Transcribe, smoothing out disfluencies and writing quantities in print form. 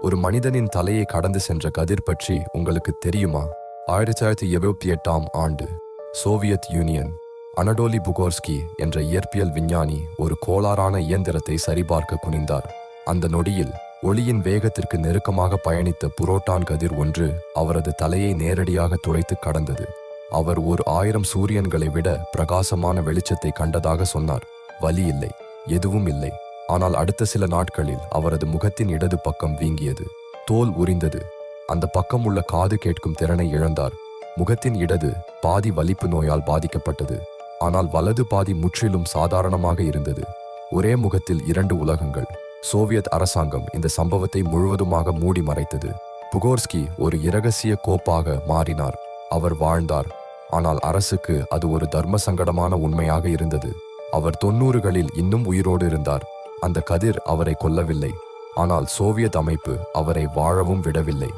ஒரு மனிதனின் தலையை கடந்து சென்ற கதிர் பற்றி உங்களுக்கு தெரியுமா? 1978ஆம் ஆண்டு சோவியத் யூனியன் அனடோலி புகோர்ஸ்கி என்ற இயற்பியல் விஞ்ஞானி ஒரு கோளாறான இயந்திரத்தை சரிபார்க்க குனிந்தார். அந்த நொடியில் ஒளியின் வேகத்திற்கு நெருக்கமாக பயணித்த புரோட்டான் கதிர் ஒன்று அவரது தலையை நேரடியாக துளைத்து கடந்தது. அவர் 1000 சூரியன்களை விட பிரகாசமான வெளிச்சத்தை கண்டதாக சொன்னார். வலி இல்லை, எதுவும் இல்லை. ஆனால் அடுத்த சில நாட்களில் அவரது முகத்தின் இடது பக்கம் வீங்கியது. தோல் உரிந்தது. அந்த பக்கம் உள்ள காது கேட்கும் திறனை இழந்தார். முகத்தின் இடது பாதி வலிப்பு நோயால் பாதிக்கப்பட்டது. ஆனால் வலது பாதி முற்றிலும் சாதாரணமாக இருந்தது. ஒரே முகத்தில் 2 உலகங்கள். சோவியத் அரசாங்கம் இந்த சம்பவத்தை முழுவதுமாக மூடி மறைத்தது. புகோர்ஸ்கி ஒரு இரகசிய கோப்பாக மாறினார். அவர் வாழ்ந்தார். ஆனால் அரசுக்கு அது ஒரு தர்ம சங்கடமான உண்மையாக இருந்தது. அவர் 90களில் இன்னும் உயிரோடு இருந்தார். அந்த கதிர் அவரை கொல்லவில்லை, ஆனால் சோவியத் அமைப்பு அவரை வாழவும் விடவில்லை.